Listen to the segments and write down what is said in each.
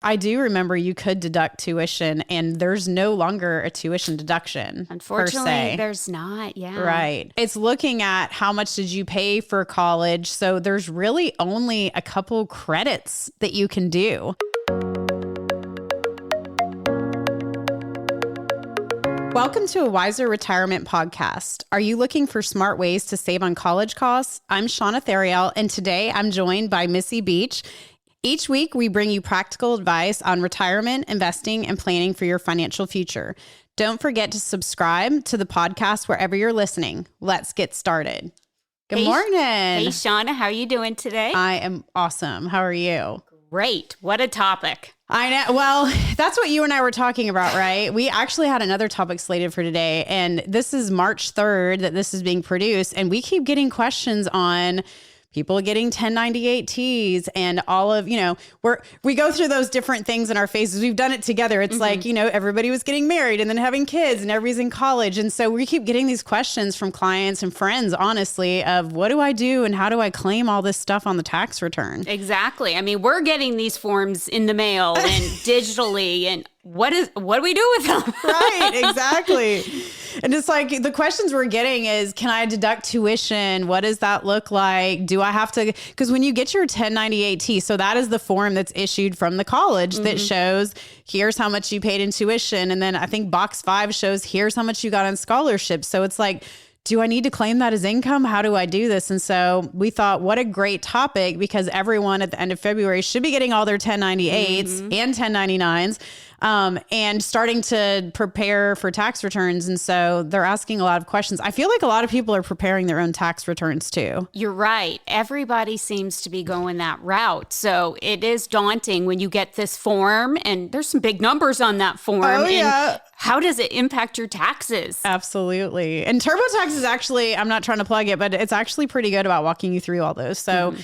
I do remember you could deduct tuition, and there's no longer a tuition deduction. Unfortunately, there's not. Yeah. Right. It's looking at how much did you pay for college. So there's really only a couple credits that you can do. Welcome to a Wiser Retirement Podcast. Are you looking for smart ways to save on college costs? I'm Shauna Theriel, and today I'm joined by Missy Beach. Each week, we bring you practical advice on retirement, investing, and planning for your financial future. Don't forget to subscribe to the podcast wherever you're listening. Let's get started. Good morning. Hey, Shauna, how are you doing today? I am awesome. How are you? Great. What a topic. I know. Well, that's what you and I were talking about, right? We actually had another topic slated for today, and this is March 3rd that this is being produced, and we keep getting questions on people getting 1098Ts and all of, we go through those different things in our phases. We've done it together. It's like, everybody was getting married and then having kids and everybody's in college. And so we keep getting these questions from clients and friends, honestly, of what do I do and how do I claim all this stuff on the tax return? Exactly. I mean, we're getting these forms in the mail and digitally, and what do we do with them? Right, exactly. And it's like the questions we're getting is, can I deduct tuition? What does that look like? Do I have to? Because when you get your 1098T, so that is the form that's issued from the college that shows here's how much you paid in tuition. And then I think box 5 shows here's how much you got on scholarship. So it's like, do I need to claim that as income? How do I do this? And so we thought, what a great topic, because everyone at the end of February should be getting all their 1098s and 1099s. And starting to prepare for tax returns. And so they're asking a lot of questions. I feel like a lot of people are preparing their own tax returns too. You're right. Everybody seems to be going that route. So it is daunting when you get this form and there's some big numbers on that form. Oh, yeah. And how does it impact your taxes? Absolutely. And TurboTax is actually, I'm not trying to plug it, but it's actually pretty good about walking you through all those. So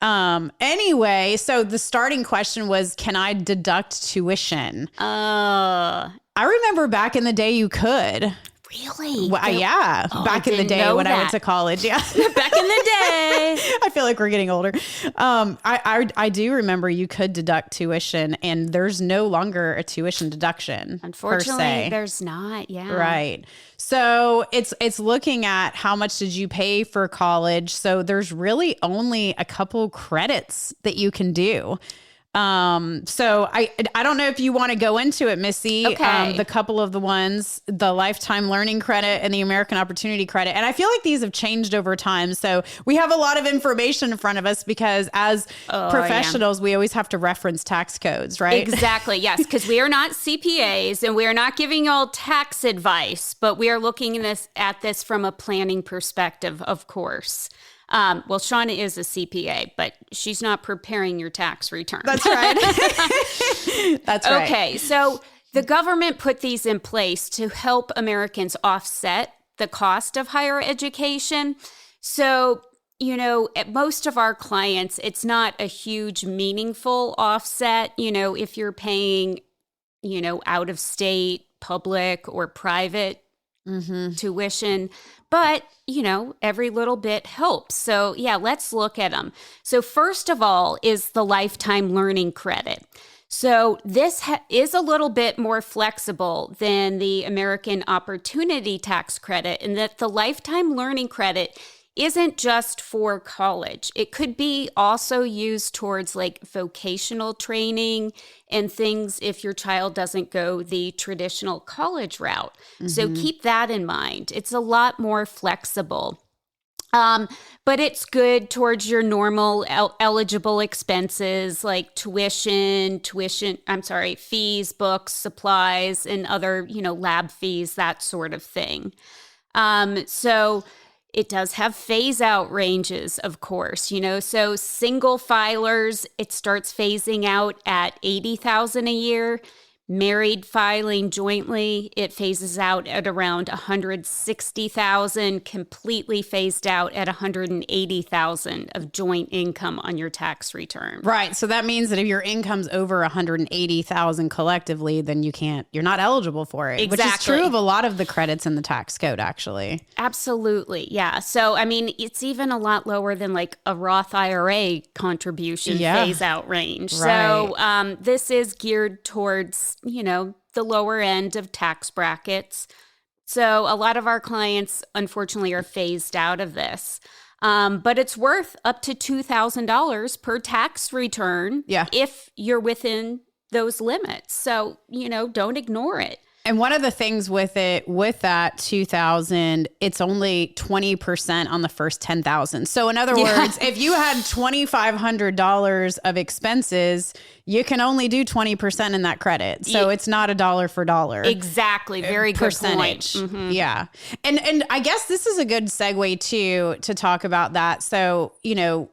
anyway, so the starting question was, can I deduct tuition? I remember back in the day you could. Really? Well, yeah. Back in the day when I went to college. Yeah. Back in the day. I feel like we're getting older. I do remember you could deduct tuition, and there's no longer a tuition deduction. Unfortunately, there's not. Yeah. Right. So it's looking at how much did you pay for college. So there's really only a couple credits that you can do. So I don't know if you want to go into it, Missy. Okay. The couple of the ones, the lifetime learning credit and the American Opportunity Credit. And I feel like these have changed over time. So we have a lot of information in front of us because as professionals, we always have to reference tax codes, right? Exactly. Yes. Because we are not CPAs and we are not giving y'all tax advice, but we are looking at this from a planning perspective, of course. Well, Shauna is a CPA, but she's not preparing your tax return. That's right. That's right. Okay. So the government put these in place to help Americans offset the cost of higher education. So, at most of our clients, it's not a huge, meaningful offset. If you're paying, out of state, public or private tuition. But, every little bit helps. So, yeah, let's look at them. So first of all is the lifetime learning credit. So this is a little bit more flexible than the American Opportunity Tax Credit in that the lifetime learning credit isn't just for college. It could be also used towards like vocational training and things if your child doesn't go the traditional college route. So keep that in mind. It's a lot more flexible. But it's good towards your normal eligible expenses like fees, books, supplies, and other, lab fees, that sort of thing. So it does have phase out ranges, of course, so single filers, it starts phasing out at $80,000 a year. Married filing jointly, it phases out at around 160,000, completely phased out at 180,000 of joint income on your tax return. Right. So that means that if your income's over 180,000 collectively, then you're not eligible for it. Exactly. Which is true of a lot of the credits in the tax code, actually. Absolutely. Yeah. So, I mean, it's even a lot lower than like a Roth IRA contribution phase out range. Right. So this is geared towards, the lower end of tax brackets. So a lot of our clients, unfortunately, are phased out of this. But it's worth up to $2,000 per tax return if you're within those limits. So, don't ignore it. And one of the things with that 2,000, it's only 20% on the first 10,000. So in other words, if you had $2,500 of expenses, you can only do 20% in that credit. So it's not a dollar for dollar. Exactly. Very good percentage. Point. Mm-hmm. Yeah. And I guess this is a good segue to talk about that. So,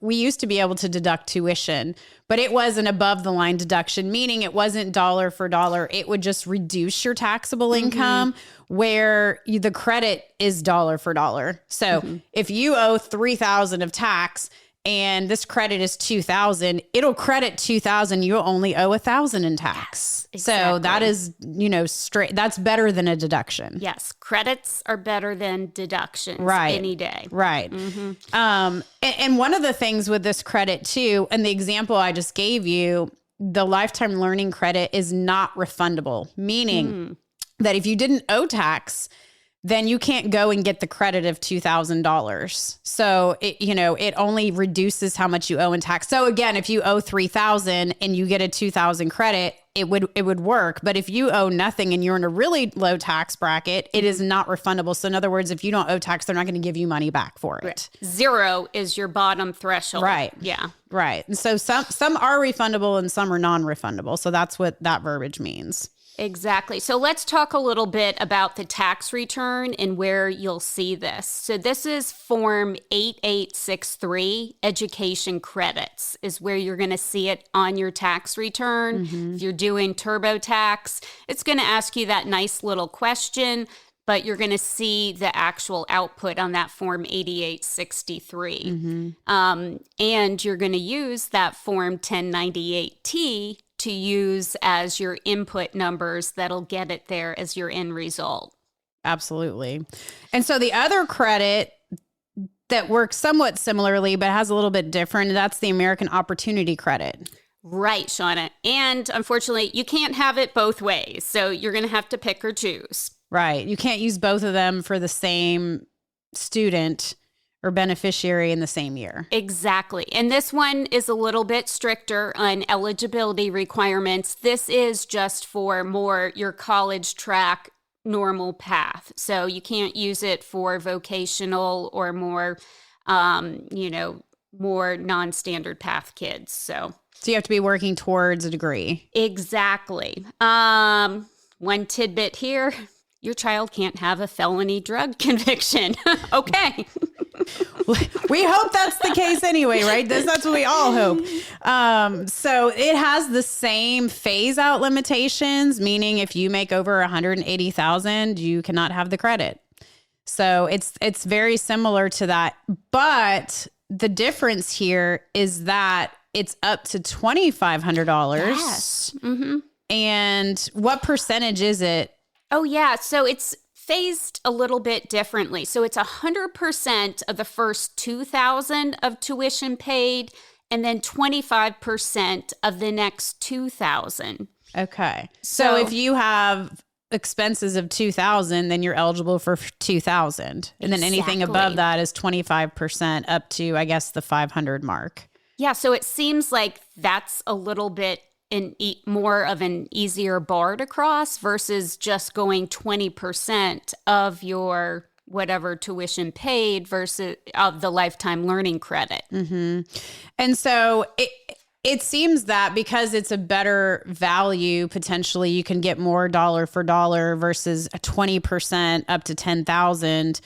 we used to be able to deduct tuition, but it was an above the line deduction, meaning it wasn't dollar for dollar. It would just reduce your taxable income where the credit is dollar for dollar. So if you owe $3,000 of tax and this credit is $2,000, it'll credit $2,000. You only owe $1,000 in tax. Yes, exactly. So that is, straight. That's better than a deduction. Yes, credits are better than deductions any day. Right. And one of the things with this credit too, and the example I just gave you, the lifetime learning credit is not refundable, meaning that if you didn't owe tax, then you can't go and get the credit of $2,000. So it only reduces how much you owe in tax. So again, if you owe $3,000 and you get a $2,000 credit, it would work. But if you owe nothing and you're in a really low tax bracket, it is not refundable. So in other words, if you don't owe tax, they're not going to give you money back for it. Zero is your bottom threshold. Right. Yeah. Right. And so some are refundable and some are non-refundable. So that's what that verbiage means. Exactly. So let's talk a little bit about the tax return and where you'll see this. So this is Form 8863, Education Credits, is where you're going to see it on your tax return. If you're doing TurboTax, it's going to ask you that nice little question, but you're going to see the actual output on that Form 8863. And you're going to use that Form 1098T to use as your input numbers that'll get it there as your end result. Absolutely. And so the other credit that works somewhat similarly, but has a little bit different, that's the American Opportunity Credit. Right, Shauna. And unfortunately, you can't have it both ways. So you're going to have to pick or choose. Right. You can't use both of them for the same student or beneficiary in the same year. Exactly. And this one is a little bit stricter on eligibility requirements. This is just for more your college track normal path. So you can't use it for vocational or more, more non-standard path kids. So you have to be working towards a degree. Exactly. One tidbit here, your child can't have a felony drug conviction. Okay. We hope that's the case anyway, right? That's what we all hope. So it has the same phase out limitations, meaning if you make over 180,000, you cannot have the credit. So it's very similar to that. But the difference here is that it's up to $2,500. Yes. And what percentage is it? Oh, yeah. So it's phased a little bit differently. So it's 100% of the first $2,000 of tuition paid, and then 25% of the next $2,000. Okay. So if you have expenses of $2,000, then you're eligible for $2,000. And then anything above that is 25% up to, I guess, the 500 mark. Yeah. So it seems like that's a little bit more of an easier bar to cross versus just going 20% of your whatever tuition paid versus of the lifetime learning credit. And so it seems that because it's a better value, potentially you can get more dollar for dollar versus a 20% up to 10,000.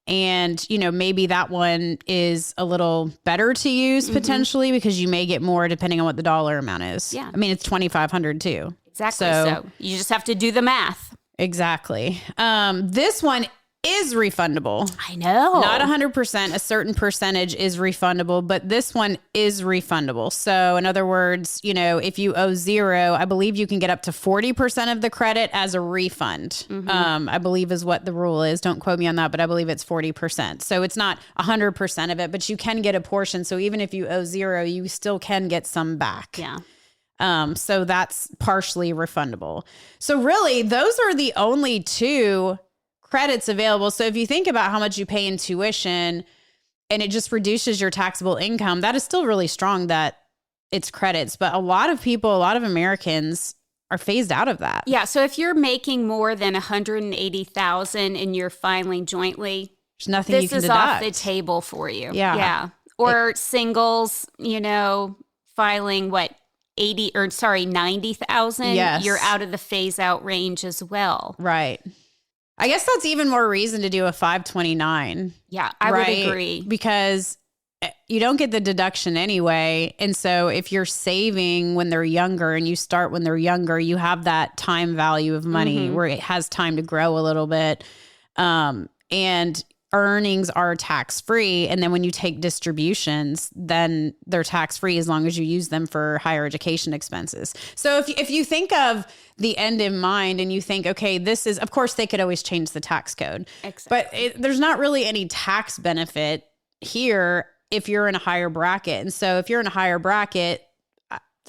And, maybe that one is a little better to use potentially because you may get more depending on what the dollar amount is. Yeah. I mean, it's $2,500 too. Exactly. So you just have to do the math. Exactly. This one is refundable. I know. Not 100%. A certain percentage is refundable, but this one is refundable. So in other words, you know, if you owe 0, I believe you can get up to 40% of the credit as a refund. I believe is what the rule is. Don't quote me on that, but I believe it's 40%. So it's not 100% of it, but you can get a portion. So even if you owe 0, you still can get some back. Yeah. So that's partially refundable. So really, those are the only 2 credits available. So if you think about how much you pay in tuition and it just reduces your taxable income, that is still really strong that it's credits. But a lot of people, a lot of Americans are phased out of that. Yeah. So if you're making more than $180,000 and you're filing jointly, there's nothing you can deduct. This is off the table for you. Yeah. Yeah. Or singles, you know, filing 90,000. Yes. You're out of the phase out range as well. Right. I guess that's even more reason to do a 529. Yeah, I would agree. Because you don't get the deduction anyway. And so if you're saving when they're younger and you start when they're younger, you have that time value of money where it has time to grow a little bit. And earnings are tax-free. And then when you take distributions, then they're tax-free as long as you use them for higher education expenses. So if you think of the end in mind and you think, okay, this is, of course, they could always change the tax code. Exactly. But there's not really any tax benefit here if you're in a higher bracket. And so if you're in a higher bracket,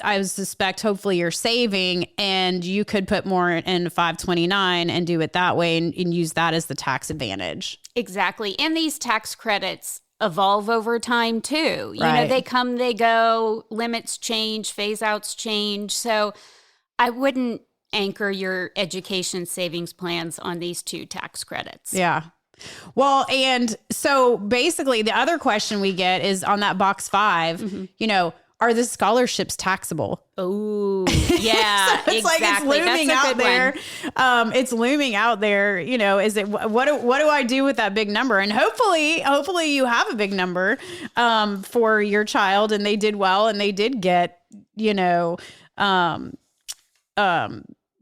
I suspect hopefully you're saving and you could put more in 529 and do it that way and use that as the tax advantage. Exactly. And these tax credits evolve over time too. You Right. know, they come, they go, limits change, phase outs change. So I wouldn't anchor your education savings plans on these 2 tax credits. Yeah. Well, and so basically the other question we get is on that box 5, you know, are the scholarships taxable? Oh, yeah, So it's exactly. like it's looming That's a out good there. one. It's looming out there. You know, is it what do I do with that big number? And hopefully you have a big number for your child, and they did well, and they did get, you know,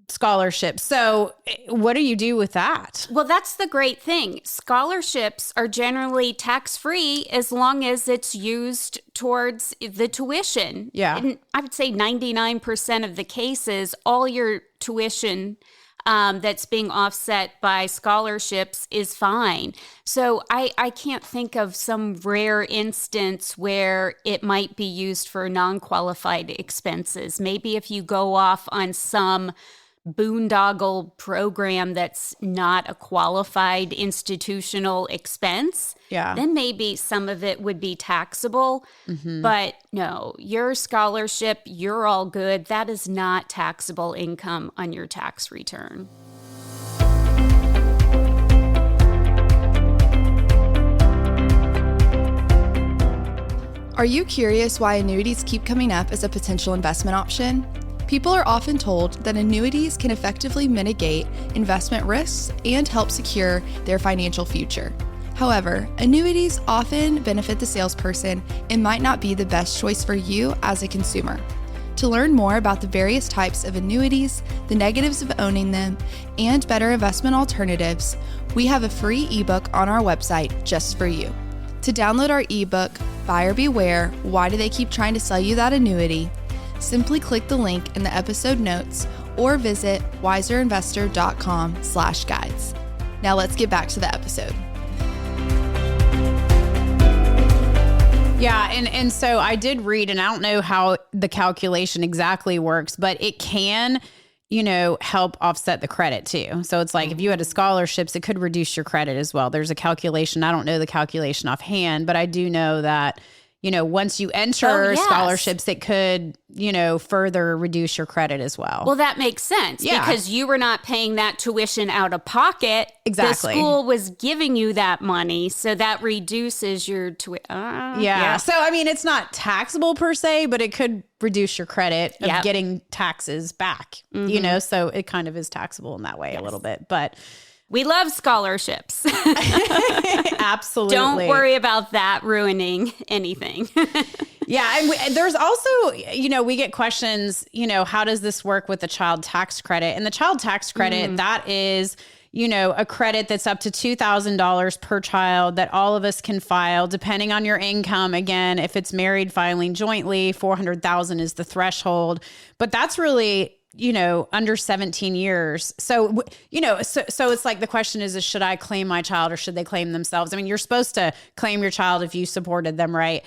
scholarships. So what do you do with that? Well, that's the great thing. Scholarships are generally tax-free as long as it's used towards the tuition. Yeah. And I would say 99% of the cases, all your tuition that's being offset by scholarships is fine. So I can't think of some rare instance where it might be used for non-qualified expenses. Maybe if you go off on some boondoggle program that's not a qualified institutional expense, then maybe some of it would be taxable. But no, your scholarship, you're all good. That is not taxable income on your tax return. Are you curious why annuities keep coming up as a potential investment option? People are often told that annuities can effectively mitigate investment risks and help secure their financial future. However, annuities often benefit the salesperson and might not be the best choice for you as a consumer. To learn more about the various types of annuities, the negatives of owning them, and better investment alternatives, we have a free ebook on our website just for you. To download our ebook, Buyer Beware, Why Do They Keep Trying to Sell You That Annuity? Simply click the link in the episode notes or visit wiserinvestor.com/guides. Now let's get back to the episode. Yeah. And so I did read, and I don't know how the calculation exactly works, but it can, you know, help offset the credit too. So it's like if you had a scholarships, it could reduce your credit as well. There's a calculation. I don't know the calculation offhand, but I do know that, you know, once you enter scholarships, it could, you know, further reduce your credit as well. Well, that makes sense because you were not paying that tuition out of pocket. Exactly. The school was giving you that money. So that reduces your tuition. So, I mean, it's not taxable per se, but it could reduce your credit of getting taxes back, you know, so it kind of is taxable in that way a little bit. But We love scholarships. Absolutely. Don't worry about that ruining anything. Yeah. And there's also, we get questions, how does this work with the child tax credit? And the child tax credit, that is, a credit that's up to $2,000 per child that all of us can file depending on your income. Again, if it's married, filing jointly, $400,000 is the threshold. But that's really, under 17 years. So, so it's like the question is, should I claim my child or should they claim themselves? I mean, you're supposed to claim your child if you supported them, right?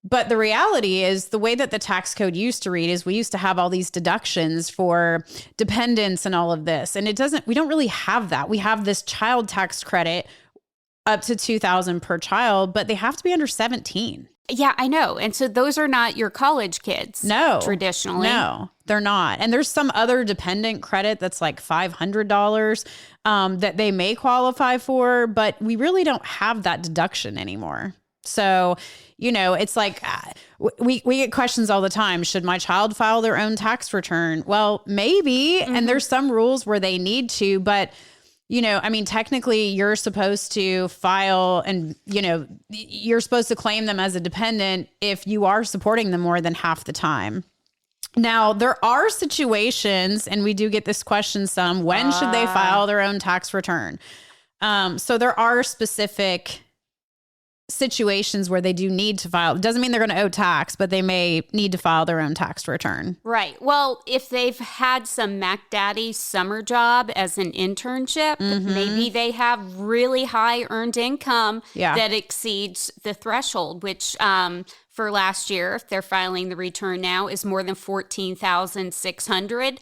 But the reality is the way that the tax code used to read is we used to have all these deductions for dependents and all of this. And we don't really have that. We have this child tax credit up to $2,000 per child, but they have to be under 17. Yeah, I know. And so those are not your college kids. No. Traditionally. No, they're not. And there's some other dependent credit that's like $500 that they may qualify for, but we really don't have that deduction anymore. So, it's like we get questions all the time. Should my child file their own tax return? Well, maybe. And there's some rules where they need to, but technically you're supposed to file and, you're supposed to claim them as a dependent if you are supporting them more than half the time. Now, there are situations, and we do get this question some, when should they file their own tax return? So there are specific situations where they do need to file. It doesn't mean they're going to owe tax, but they may need to file their own tax return. Right. Well, if they've had some Mac Daddy summer job as an internship, maybe they have really high earned income that exceeds the threshold, which for last year, if they're filing the return now, is more than $14,600.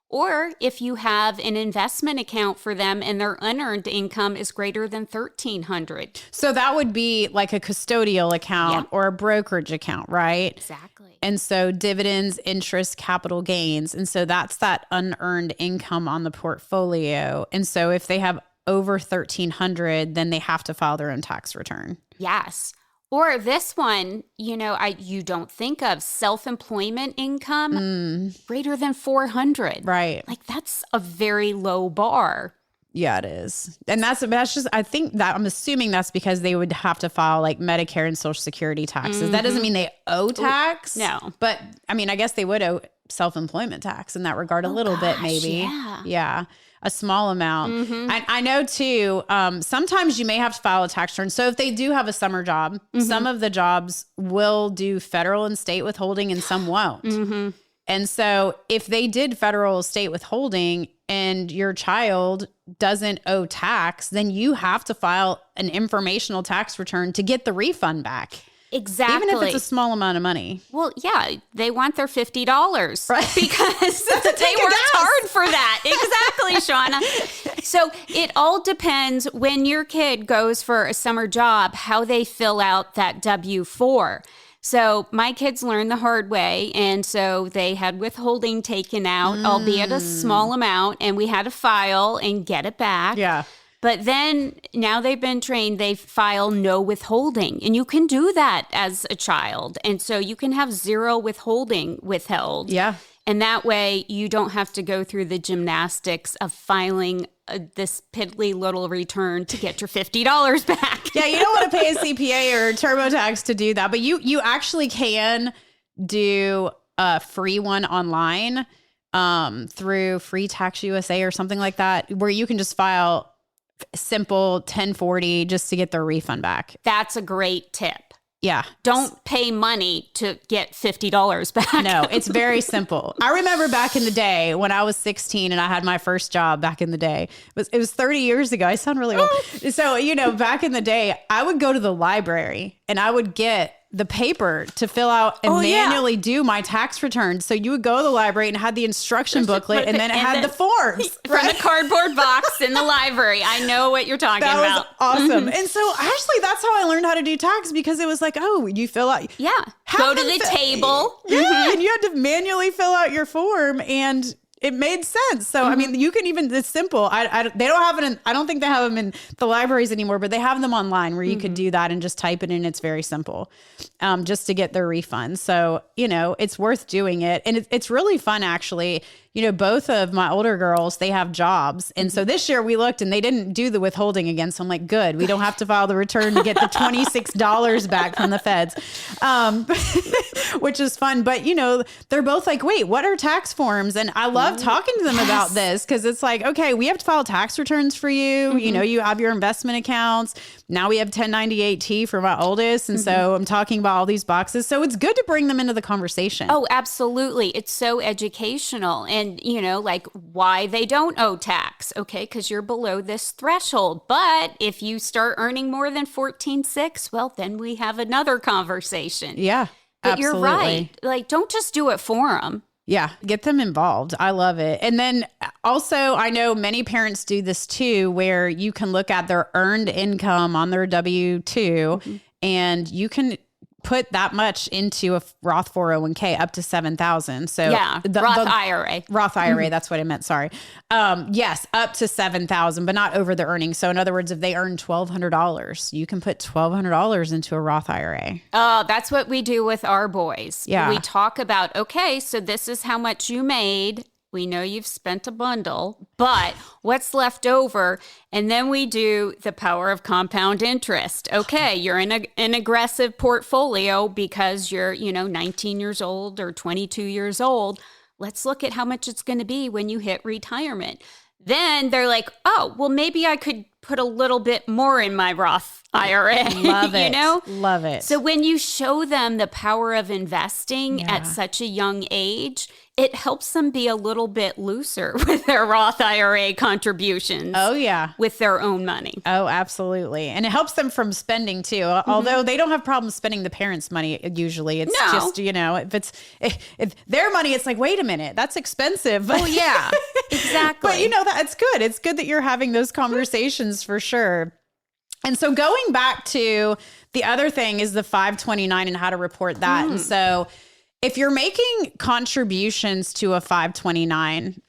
Or if you have an investment account for them and their unearned income is greater than $1,300. So that would be like a custodial account or a brokerage account, right? Exactly. And so dividends, interest, capital gains. And so that's that unearned income on the portfolio. And so if they have over $1,300, then they have to file their own tax return. Yes. Or this one, you don't think of self-employment income greater than $400. Right. Like that's a very low bar. Yeah, it is. And that's just, I'm assuming that's because they would have to file like Medicare and Social Security taxes. That doesn't mean they owe tax. No. But I guess they would owe self-employment tax in that regard a little bit, maybe. Yeah. A small amount. I know too, sometimes you may have to file a tax return. So if they do have a summer job, some of the jobs will do federal and state withholding and some won't. And so if they did federal state withholding and your child doesn't owe tax, then you have to file an informational tax return to get the refund back. Exactly. Even if it's a small amount of money. Well, yeah, they want their $50. Right. Because they worked hard for that. Exactly, Shauna. So it all depends when your kid goes for a summer job, how they fill out that W-4. So my kids learned the hard way. And so they had withholding taken out, albeit a small amount, and we had to file and get it back. Yeah. But then now they've been trained, they file no withholding. And you can do that as a child. And so you can have zero withholding withheld. Yeah. And that way you don't have to go through the gymnastics of filing this piddly little return to get your $50 back. Yeah, you don't want to pay a CPA or TurboTax to do that. But you actually can do a free one online through Free Tax USA or something like that, where you can just file simple 1040 just to get their refund back. That's a great tip. Yeah. Don't pay money to get $50 back. No, it's very simple. I remember back in the day when I was 16 and I had my first job back in the day. It was 30 years ago. I sound really old. So, back in the day, I would go to the library and I would get the paper to fill out and manually do my tax return. So you would go to the library and it had the instruction booklet and then it had the forms. From the cardboard box in the library. I know what you're talking about. That was awesome. And so actually that's how I learned how to do tax, because it was like, oh, you fill out. Yeah. Go to the table. Yeah. And you had to manually fill out your form, and it made sense. So, you can even, it's simple. They don't have it I don't think they have them in the libraries anymore, but they have them online where you could do that and just type it in. It's very simple, just to get their refund. So, it's worth doing it. And it's really fun, actually. both of my older girls, they have jobs. And so this year we looked and they didn't do the withholding again. So I'm like, good. We don't have to file the return to get the $26 back from the feds, which is fun. But, they're both like, wait, what are tax forms? And I love talking to them about this because it's like, okay, we have to file tax returns for you. You have your investment accounts. Now we have 1098T for my oldest. And so I'm talking about all these boxes. So it's good to bring them into the conversation. Oh, absolutely. It's so educational. And, like why they don't owe tax. Okay, because you're below this threshold. But if you start earning more than 14.6, well, then we have another conversation. Yeah, but absolutely. You're right. Like, don't just do it for them. Yeah, get them involved. I love it. And then also, I know many parents do this too, where you can look at their earned income on their W-2 and you can put that much into a Roth 401k up to $7,000. So yeah, Roth IRA. Roth IRA, that's what I meant. Sorry. Yes, up to $7,000, but not over the earnings. So in other words, if they earn $1,200, you can put $1,200 into a Roth IRA. Oh, that's what we do with our boys. Yeah. We talk about, okay, so this is how much you made. We know you've spent a bundle, but what's left over? And then we do the power of compound interest. Okay, you're in an aggressive portfolio because you're, 19 years old or 22 years old. Let's look at how much it's going to be when you hit retirement. Then they're like, oh, well, maybe I could put a little bit more in my Roth IRA. Love it. Love it. So when you show them the power of investing at such a young age, it helps them be a little bit looser with their Roth IRA contributions. Oh, yeah. With their own money. Oh, absolutely. And it helps them from spending too. Although they don't have problems spending the parents' money usually. It's just, if their money, it's like, wait a minute, that's expensive. Oh, yeah, exactly. But that's good. It's good that you're having those conversations for sure. And so going back to the other thing is the 529 and how to report that. And so if you're making contributions to a 529,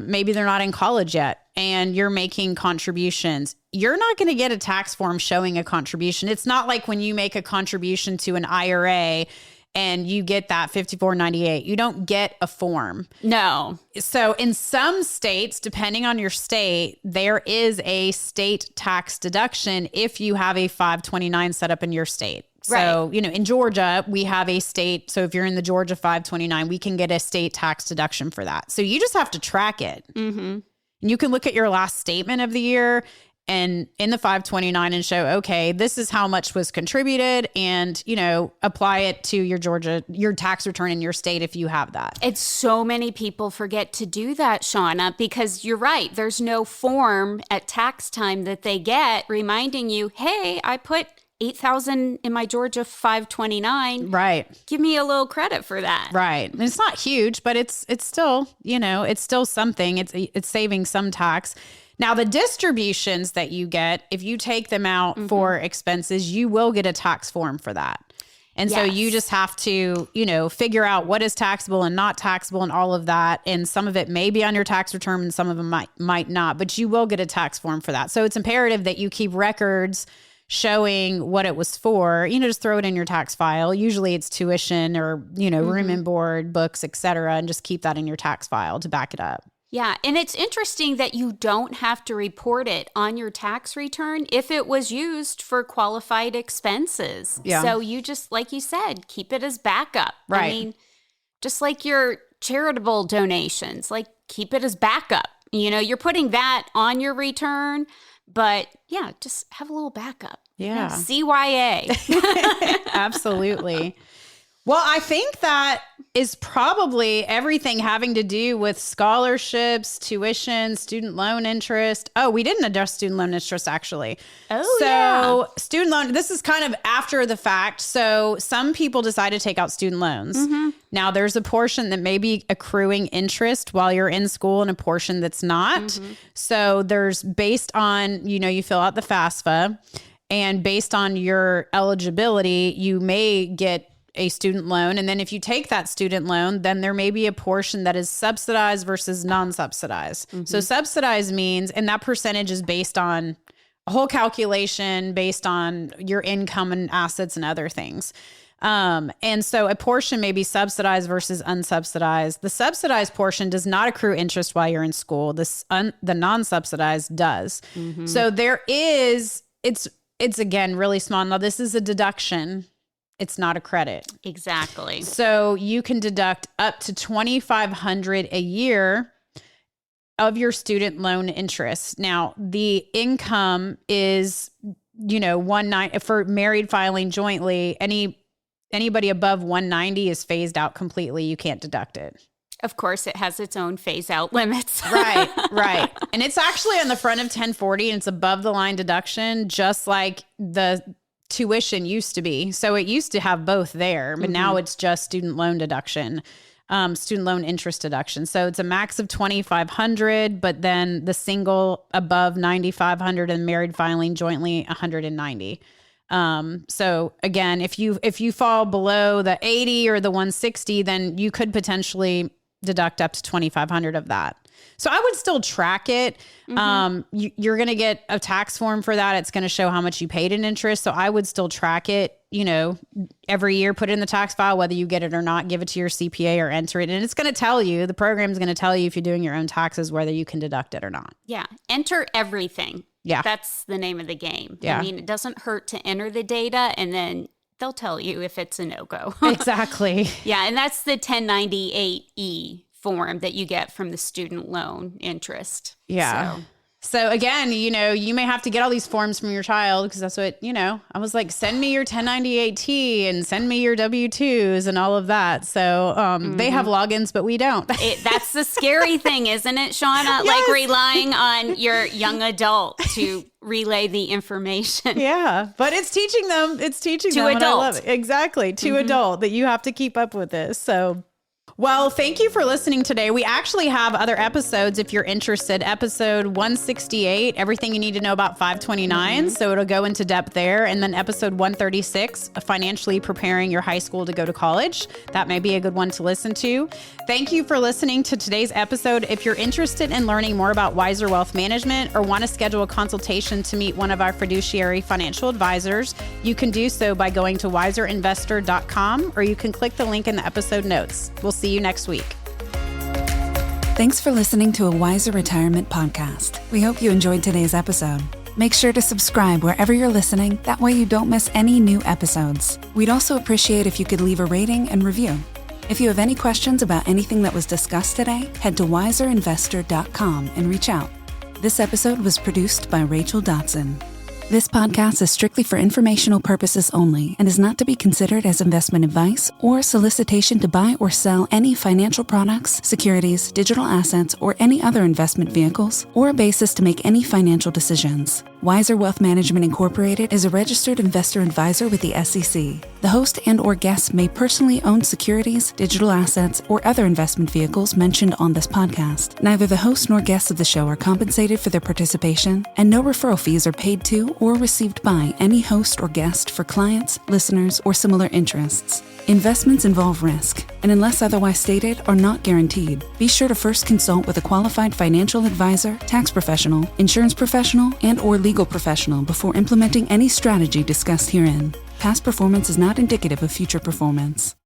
maybe they're not in college yet and you're making contributions, you're not going to get a tax form showing a contribution. It's not like when you make a contribution to an IRA and you get that 5498, you don't get a form. No. So in some states, depending on your state, there is a state tax deduction if you have a 529 set up in your state. So, in Georgia, we have a state. So if you're in the Georgia 529, we can get a state tax deduction for that. So you just have to track it. And you can look at your last statement of the year and in the 529 and show, okay, this is how much was contributed and, apply it to your tax return in your state if you have that. It's so many people forget to do that, Shauna, because you're right. There's no form at tax time that they get reminding you, hey, I put $8,000 in my Georgia 529. Right. Give me a little credit for that. Right. And it's not huge, but it's still, it's still something. It's saving some tax. Now, the distributions that you get, if you take them out for expenses, you will get a tax form for that. And so you just have to, figure out what is taxable and not taxable and all of that. And some of it may be on your tax return and some of them might not, but you will get a tax form for that. So it's imperative that you keep records showing what it was for, just throw it in your tax file. Usually it's tuition or, room and board, books, et cetera, and just keep that in your tax file to back it up. Yeah. And it's interesting that you don't have to report it on your tax return if it was used for qualified expenses. Yeah. So you just, like you said, keep it as backup. Right. I mean, just like your charitable donations, like keep it as backup. You're putting that on your return, but yeah, just have a little backup. Yeah. CYA. Absolutely. Well, I think that is probably everything having to do with scholarships, tuition, student loan interest. Oh, we didn't address student loan interest, actually. Student loan, this is kind of after the fact. So some people decide to take out student loans. Now, there's a portion that may be accruing interest while you're in school and a portion that's not. So there's based on, you fill out the FAFSA, and based on your eligibility, you may get a student loan. And then if you take that student loan, then there may be a portion that is subsidized versus non-subsidized. So subsidized means, and that percentage is based on a whole calculation based on your income and assets and other things. And so a portion may be subsidized versus unsubsidized. The subsidized portion does not accrue interest while you're in school. The non-subsidized does. So there is, it's again, really small. Now this is a deduction. It's not a credit. Exactly. So you can deduct up to $2,500 a year of your student loan interest. Now the income is, for married filing jointly, anybody above 190 is phased out completely. You can't deduct it. Of course, it has its own phase out limits. Right. And it's actually on the front of 1040 and it's above the line deduction, just like the tuition used to be. So it used to have both there, but now it's just student loan deduction, student loan interest deduction. So it's a max of 2,500, but then the single above 9,500 and married filing jointly 190. So again, if you fall below the 80 or the 160, then you could potentially deduct up to 2,500 of that. So I would still track it. You're going to get a tax form for that. It's going to show how much you paid in interest. So I would still track it, every year, put it in the tax file, whether you get it or not, give it to your CPA or enter it. And it's going to tell you, the program's going to tell you if you're doing your own taxes, whether you can deduct it or not. Yeah. Enter everything. Yeah. That's the name of the game. Yeah. I mean, it doesn't hurt to enter the data and then they'll tell you if it's a no-go. Exactly. Yeah. And that's the 1098E form that you get from the student loan interest. Yeah. So again, you may have to get all these forms from your child because that's what, I was like, send me your 1098T and send me your W-2s and all of that. So they have logins, but we don't. That's the scary thing, isn't it, Shauna? Yes. Like relying on your young adult to relay the information. Yeah. But it's teaching them. It's teaching to them. adult. And I love it. Exactly. To adult, that you have to keep up with this. So. Well, thank you for listening today. We actually have other episodes if you're interested. Episode 168, everything you need to know about 529. So it'll go into depth there. And then episode 136, financially preparing your high school to go to college. That may be a good one to listen to. Thank you for listening to today's episode. If you're interested in learning more about Wiser Wealth Management or want to schedule a consultation to meet one of our fiduciary financial advisors, you can do so by going to wiserinvestor.com or you can click the link in the episode notes. We'll see you next week. Thanks for listening to a Wiser Retirement podcast. We hope you enjoyed today's episode. Make sure to subscribe wherever you're listening. That way you don't miss any new episodes. We'd also appreciate if you could leave a rating and review. If you have any questions about anything that was discussed today, head to wiserinvestor.com and reach out. This episode was produced by Rachel Dotson. This podcast is strictly for informational purposes only and is not to be considered as investment advice or solicitation to buy or sell any financial products, securities, digital assets, or any other investment vehicles, or a basis to make any financial decisions. Wiser Wealth Management Incorporated is a registered investor advisor with the SEC. The host and/or guests may personally own securities, digital assets, or other investment vehicles mentioned on this podcast. Neither the host nor guests of the show are compensated for their participation, and no referral fees are paid to or received by any host or guest for clients, listeners, or similar interests. Investments involve risk, and unless otherwise stated, are not guaranteed. Be sure to first consult with a qualified financial advisor, tax professional, insurance professional, and/or legal professional before implementing any strategy discussed herein. Past performance is not indicative of future performance.